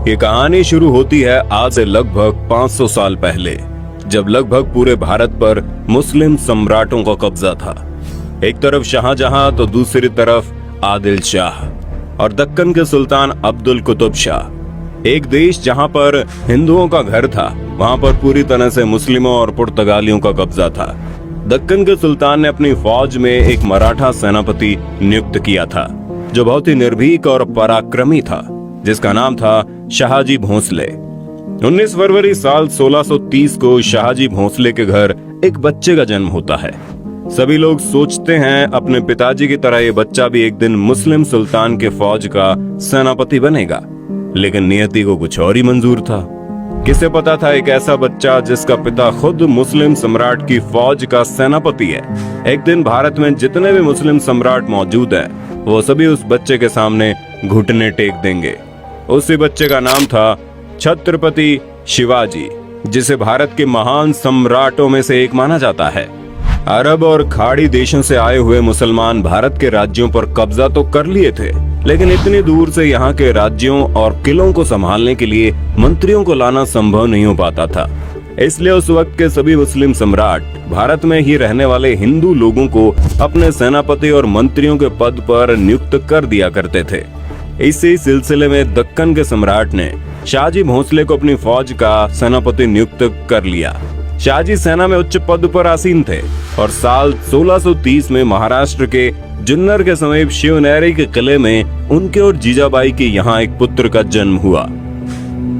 ये कहानी शुरू होती है आज से लगभग 500 साल पहले, जब लगभग पूरे भारत पर मुस्लिम सम्राटों का कब्जा था। एक तरफ शाहजहां तो दूसरी तरफ आदिल शाह और दक्कन के सुल्तान अब्दुल कुतुब शाह। एक देश जहां पर हिंदुओं का घर था, वहां पर पूरी तरह से मुस्लिमों और पुर्तगालियों का कब्जा था। दक्कन के सुल्तान ने अपनी फौज में एक मराठा सेनापति नियुक्त किया था, जो बहुत ही निर्भीक और पराक्रमी था, जिसका नाम था शाहजी भोंसले। 19 फरवरी साल 1630 को शाहजी भोंसले के घर एक बच्चे का जन्म होता है। सभी लोग सोचते हैं अपने पिताजी की तरह ये बच्चा भी एक दिन मुस्लिम सुल्तान के फौज का सेनापति बनेगा, लेकिन नियति को कुछ और ही मंजूर था। किसे पता था एक ऐसा बच्चा जिसका पिता खुद मुस्लिम सम्राट की फौज का सेनापति है, एक दिन भारत में जितने भी मुस्लिम सम्राट मौजूद हैं, वो सभी उस बच्चे के सामने घुटने टेक देंगे। उसी बच्चे का नाम था छत्रपति शिवाजी, जिसे भारत के महान सम्राटों में से एक माना जाता है। अरब और खाड़ी देशों से आए हुए मुसलमान भारत के राज्यों पर कब्जा तो कर लिए थे, लेकिन इतनी दूर से यहाँ के राज्यों और किलों को संभालने के लिए मंत्रियों को लाना संभव नहीं हो पाता था। इसलिए उस वक्त के सभी मुस्लिम सम्राट भारत में ही रहने वाले हिंदू लोगों को अपने सेनापति और मंत्रियों के पद पर नियुक्त कर दिया करते थे। इसी सिलसिले में दक्कन के सम्राट ने शाहजी भोंसले को अपनी फौज का सेनापति नियुक्त कर लिया। शाहजी सेना में उच्च पद पर आसीन थे और साल 1630 में महाराष्ट्र के जुन्नर के समीप शिवनेरी के किले में उनके और जीजाबाई के यहाँ एक पुत्र का जन्म हुआ।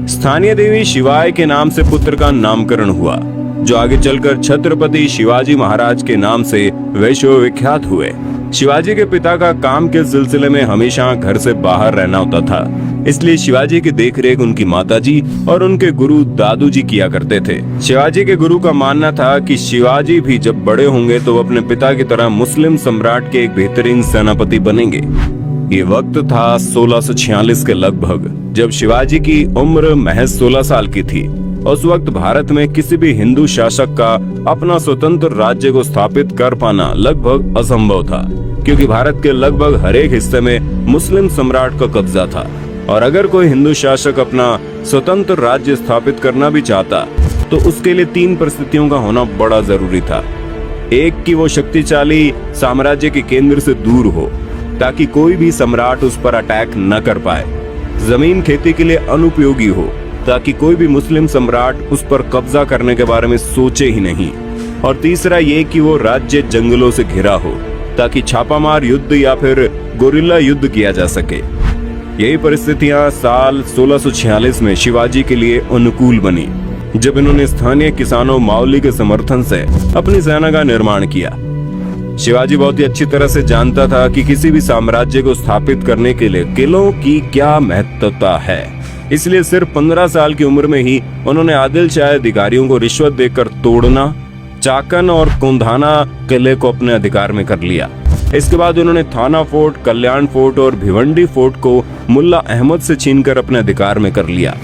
स्थानीय देवी शिवाय के नाम से पुत्र का नामकरण हुआ, जो आगे चलकर छत्रपति शिवाजी महाराज के नाम से विश्व विख्यात हुए। शिवाजी के पिता का काम के सिलसिले में हमेशा घर से बाहर रहना होता था, इसलिए शिवाजी की देखरेख उनकी माताजी और उनके गुरु दादू जी किया करते थे। शिवाजी के गुरु का मानना था कि शिवाजी भी जब बड़े होंगे तो वो अपने पिता की तरह मुस्लिम सम्राट के एक बेहतरीन सेनापति बनेंगे। ये वक्त था 1646 के लगभग, जब शिवाजी की उम्र महज 16 साल की थी। उस वक्त भारत में किसी भी हिंदू शासक का अपना स्वतंत्र राज्य को स्थापित कर पाना लगभग असंभव था, क्योंकि भारत के लगभग हर एक हिस्से में मुस्लिम सम्राट का कब्जा था। और अगर कोई हिंदू शासक अपना स्वतंत्र राज्य स्थापित करना भी चाहता, तो उसके लिए 3 परिस्थितियों का होना बड़ा जरूरी था। एक कि वो शक्तिशाली साम्राज्य के केंद्र से दूर हो, ताकि कोई भी सम्राट उस पर अटैक न कर पाए। जमीन खेती के लिए अनुपयोगी हो, ताकि कोई भी मुस्लिम सम्राट उस पर कब्जा करने के बारे में सोचे ही नहीं। और तीसरा ये कि वो राज्य जंगलों से घिरा हो, ताकि छापामार युद्ध या फिर गोरिल्ला युद्ध किया जा सके। यही परिस्थितियां साल 1646 में शिवाजी के लिए अनुकूल बनी, जब इन्होंने स्थानीय किसानों मावली के समर्थन से अपनी सेना का निर्माण किया। शिवाजी बहुत ही अच्छी तरह से जानता था कि किसी भी साम्राज्य को स्थापित करने के लिए किलों की क्या महत्वता है, इसलिए सिर्फ 15 साल की उम्र में ही उन्होंने आदिल शाह अधिकारियों को रिश्वत देकर तोड़ना, चाकन और कुंधाना किले को अपने अधिकार में कर लिया। इसके बाद उन्होंने थाना फोर्ट, कल्याण फोर्ट और भिवंडी फोर्ट को मुल्ला अहमद से छीनकर अपने अधिकार में कर लिया।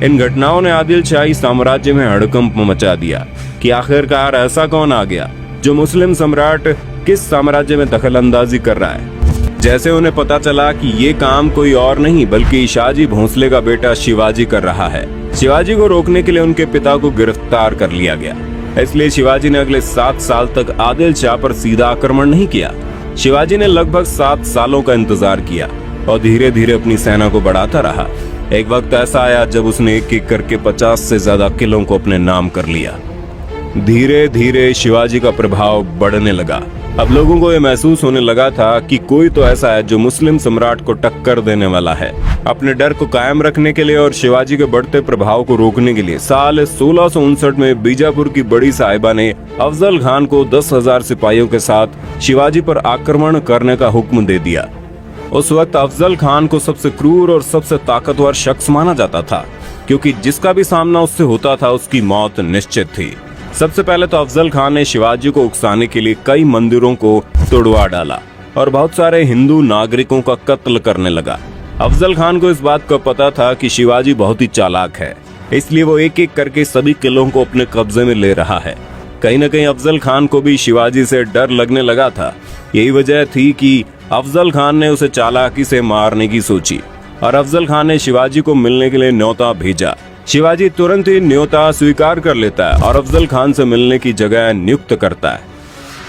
इन घटनाओं ने आदिल शाही साम्राज्य में हड़कंप मचा दिया कि आखिरकार ऐसा कौन आ गया जो मुस्लिम सम्राट किस साम्राज्य में दखल अंदाजी कर रहा है। जैसे उन्हें पता चला कि ये काम कोई और नहीं बल्कि शाहजी भोंसले का बेटा शिवाजी कर रहा है। शिवाजी को रोकने के लिए उनके पिता को गिरफ्तार कर लिया गया। इसलिए शिवाजी ने अगले 7 साल तक आदिल शाह पर सीधा आक्रमण नहीं किया। शिवाजी ने लगभग 7 सालों का इंतजार किया और धीरे धीरे अपनी सेना को बढ़ाता रहा। एक वक्त ऐसा आया जब उसने एक एक करके 50 से ज्यादा किलों को अपने नाम कर लिया। धीरे धीरे शिवाजी का प्रभाव बढ़ने लगा। अब लोगों को यह महसूस होने लगा था कि कोई तो ऐसा है जो मुस्लिम सम्राट को टक्कर देने वाला है। अपने डर को कायम रखने के लिए और शिवाजी के बढ़ते प्रभाव को रोकने के लिए साल 1659 में बीजापुर की बड़ी साहिबा ने अफजल खान को 10,000 सिपाहियों के साथ शिवाजी पर आक्रमण करने का हुक्म दे दिया। उस वक्त अफजल खान को सबसे क्रूर और सबसे ताकतवर शख्स माना जाता था, क्योंकि जिसका भी सामना उससे होता था उसकी मौत निश्चित थी। सबसे पहले तो अफजल खान ने शिवाजी को उकसाने के लिए कई मंदिरों को तोड़वा डाला और बहुत सारे हिंदू नागरिकों का कत्ल करने लगा। अफजल खान को इस बात का पता था कि शिवाजी बहुत ही चालाक है, इसलिए वो एक एक करके सभी किलों को अपने कब्जे में ले रहा है। कहीं न कहीं अफजल खान को भी शिवाजी से डर लगने लगा था। यही वजह थी कि अफजल खान ने उसे चालाकी से मारने की सोची। और अफजल खान ने शिवाजी को मिलने के लिए न्योता भेजा। शिवाजी तुरंत ही न्योता स्वीकार कर लेता है और अफजल खान से मिलने की जगह नियुक्त करता है।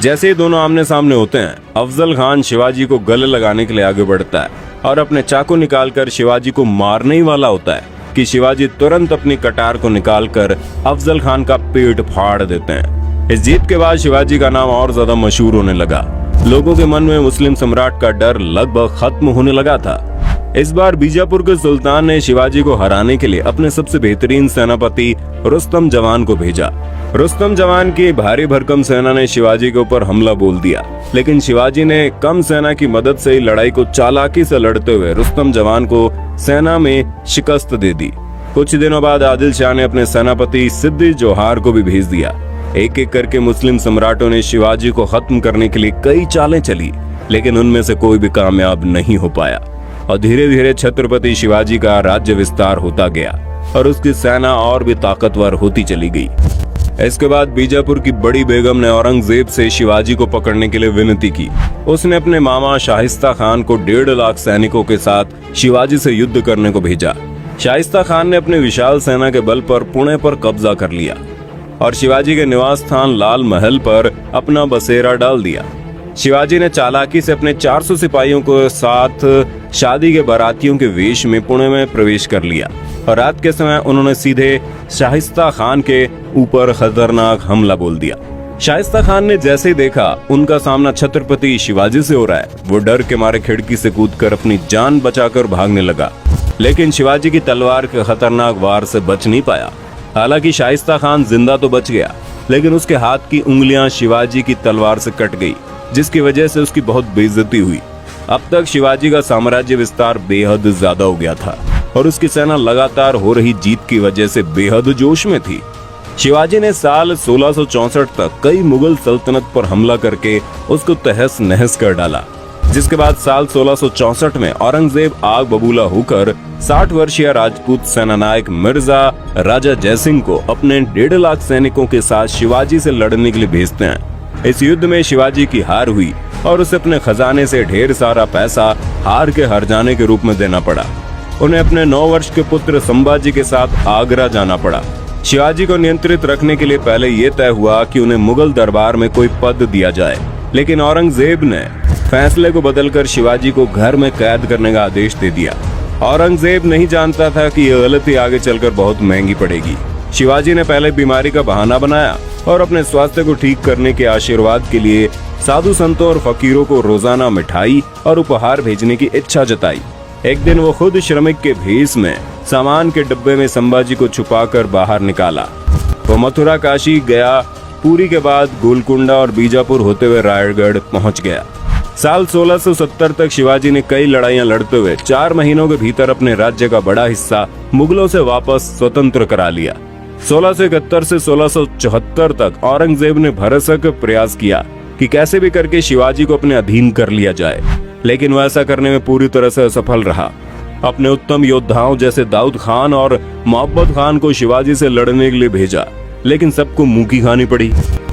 जैसे ही दोनों आमने सामने होते हैं, अफजल खान शिवाजी को गले लगाने के लिए आगे बढ़ता है और अपने चाकू निकालकर शिवाजी को मारने ही वाला होता है कि शिवाजी तुरंत अपनी कटार को निकालकर अफजल खान का पेट फाड़ देते हैं। इस जीत के बाद शिवाजी का नाम और ज्यादा मशहूर होने लगा। लोगों के मन में मुस्लिम सम्राट का डर लगभग खत्म होने लगा था। इस बार बीजापुर के सुल्तान ने शिवाजी को हराने के लिए अपने सबसे बेहतरीन सेनापति रुस्तम जवान को भेजा। रुस्तम जवान की भारी भरकम सेना ने शिवाजी के ऊपर हमला बोल दिया, लेकिन शिवाजी ने कम सेना की मदद से ही लड़ाई को चालाकी से लड़ते हुए रुस्तम जवान को सेना में शिकस्त दे दी। कुछ दिनों बाद आदिल शाह ने अपने सेनापति सिद्दी जोहार को भी भेज दिया। एक एक करके मुस्लिम सम्राटों ने शिवाजी को खत्म करने के लिए कई चालें चली, लेकिन उनमें से कोई भी कामयाब नहीं हो पाया और धीरे धीरे छत्रपति शिवाजी का राज्य विस्तार होता गया और उसकी सेना और भी ताकतवर होती चली गई। इसके बाद बीजापुर की बड़ी बेगम ने औरंगजेब से शिवाजी को पकड़ने के लिए विनती की। उसने अपने मामा शाहिस्ता खान को 1.5 लाख सैनिकों के साथ शिवाजी से युद्ध करने को भेजा। शाहिस्ता खान ने अपने विशाल सेना के बल पर पुणे पर कब्जा कर लिया और शिवाजी के निवास स्थान लाल महल पर अपना बसेरा डाल दिया। शिवाजी ने चालाकी से अपने 400 सिपाहियों को साथ शादी के बारातियों के वेश में पुणे में प्रवेश कर लिया और रात के समय उन्होंने सीधे शाहिस्ता खान के ऊपर खतरनाक हमला बोल दिया। शाहिस्ता खान ने जैसे ही देखा उनका सामना छत्रपति शिवाजी से हो रहा है, वो डर के मारे खिड़की से कूदकर अपनी जान बचाकर भागने लगा, लेकिन शिवाजी की तलवार के खतरनाक वार से बच नहीं पाया। हालांकि शाहिस्ता खान जिंदा तो बच गया, लेकिन उसके हाथ की उंगलियां शिवाजी की तलवार से कट गई, जिसकी वजह से उसकी बहुत बेइज्जती हुई। अब तक शिवाजी का साम्राज्य विस्तार बेहद ज्यादा हो गया था और उसकी सेना लगातार हो रही जीत की वजह से बेहद जोश में थी। शिवाजी ने साल 1664 तक कई मुगल सल्तनत पर हमला करके उसको तहस नहस कर डाला, जिसके बाद साल 1664 में औरंगजेब आग बबूला होकर 60 वर्षीय राजपूत सेनानायक मिर्जा राजा जयसिंह को अपने 1.5 लाख सैनिकों के साथ शिवाजी से लड़ने के लिए भेजते हैं। इस युद्ध में शिवाजी की हार हुई और उसे अपने खजाने से ढेर सारा पैसा हार के हर जाने के रूप में देना पड़ा। उन्हें अपने 9 वर्ष के पुत्र संभाजी के साथ आगरा जाना पड़ा। शिवाजी को नियंत्रित रखने के लिए पहले यह तय हुआ कि उन्हें मुगल दरबार में कोई पद दिया जाए, लेकिन औरंगजेब ने फैसले को बदलकर शिवाजी को घर में कैद करने का आदेश दे दिया। औरंगजेब नहीं जानता था कि यह गलती आगे चलकर बहुत महंगी पड़ेगी। शिवाजी ने पहले बीमारी का बहाना बनाया और अपने स्वास्थ्य को ठीक करने के आशीर्वाद के लिए साधु संतों और फकीरों को रोजाना मिठाई और उपहार भेजने की इच्छा जताई। एक दिन वो खुद श्रमिक के भेष में सामान के डिब्बे में संभाजी को छुपाकर बाहर निकाला। वो मथुरा, काशी, गया, पुरी के बाद गोलकुंडा और बीजापुर होते हुए रायगढ़ पहुंच गया। साल 1670 तक शिवाजी ने कई लड़ाइयां लड़ते हुए 4 महीनों के भीतर अपने राज्य का बड़ा हिस्सा मुगलों से वापस स्वतंत्र करा लिया। 1671 से 1674 तक औरंगजेब ने भरसक प्रयास किया कि कैसे भी करके शिवाजी को अपने अधीन कर लिया जाए, लेकिन वह ऐसा करने में पूरी तरह से असफल रहा। अपने उत्तम योद्धाओं जैसे दाऊद खान और मोहब्बत खान को शिवाजी से लड़ने के लिए भेजा, लेकिन सबको मुंह की खानी पड़ी।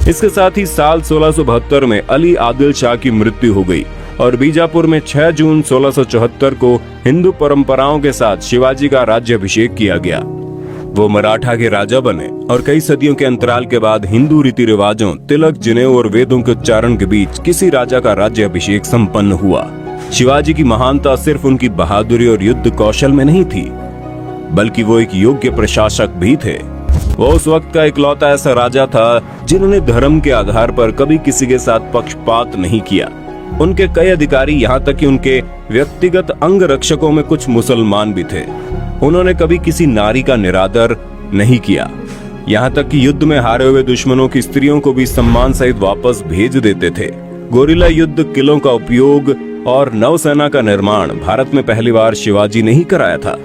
इसके साथ ही साल 1672 में अली आदिल शाह की मृत्यु हो गई और बीजापुर में 6 जून 1674 को हिंदू परंपराओं के साथ शिवाजी का राज्याभिषेक किया गया। वो मराठा के राजा बने और कई सदियों के अंतराल के बाद हिंदू रीति रिवाजों, तिलक, जनेऊ और वेदों के उच्चारण के बीच किसी राजा का राज्याभिषेक संपन्न हुआ। शिवाजी की महानता सिर्फ उनकी बहादुरी और युद्ध कौशल में नहीं थी, बल्कि वो एक योग्य प्रशासक भी थे। वो उस वक्त का इकलौता ऐसा राजा था जिन्होंने धर्म के आधार पर कभी किसी के साथ पक्षपात नहीं किया। उनके कई अधिकारी, यहाँ तक कि उनके व्यक्तिगत अंग रक्षकों में कुछ मुसलमान भी थे। उन्होंने कभी किसी नारी का निरादर नहीं किया, यहाँ तक कि युद्ध में हारे हुए दुश्मनों की स्त्रियों को भी सम्मान सहित वापस भेज देते थे। गोरिल्ला युद्ध, किलों का उपयोग और नौसेना का निर्माण भारत में पहली बार शिवाजी ने ही कराया था।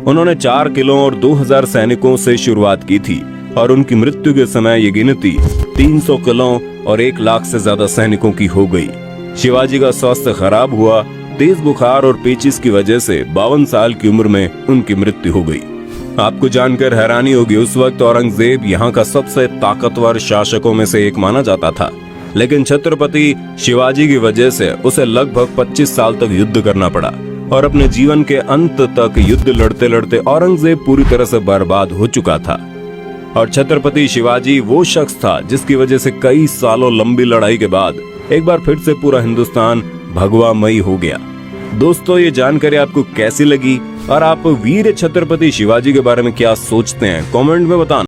उन्होंने 4 किलों और 2000 सैनिकों से शुरुआत की थी और उनकी मृत्यु के समय ये गिनती 300 किलों और 1 लाख से ज्यादा सैनिकों की हो गई। शिवाजी का स्वास्थ्य खराब हुआ। तेज बुखार और पेचिस की वजह से 52 साल की उम्र में उनकी मृत्यु हो गई। आपको जानकर हैरानी होगी, उस वक्त औरंगजेब यहाँ का सबसे ताकतवर शासकों में से एक माना जाता था, लेकिन छत्रपति शिवाजी की वजह से उसे लगभग 25 साल तक युद्ध करना पड़ा। और अपने जीवन के अंत तक युद्ध लड़ते लड़ते औरंगजेब पूरी तरह से बर्बाद हो चुका था। और छत्रपति शिवाजी वो शख्स था जिसकी वजह से कई सालों लंबी लड़ाई के बाद एक बार फिर से पूरा हिंदुस्तान भगवामयी हो गया। दोस्तों, ये जानकारी आपको कैसी लगी और आप वीर छत्रपति शिवाजी के बारे में क्या सोचते हैं, कमेंट में बताना।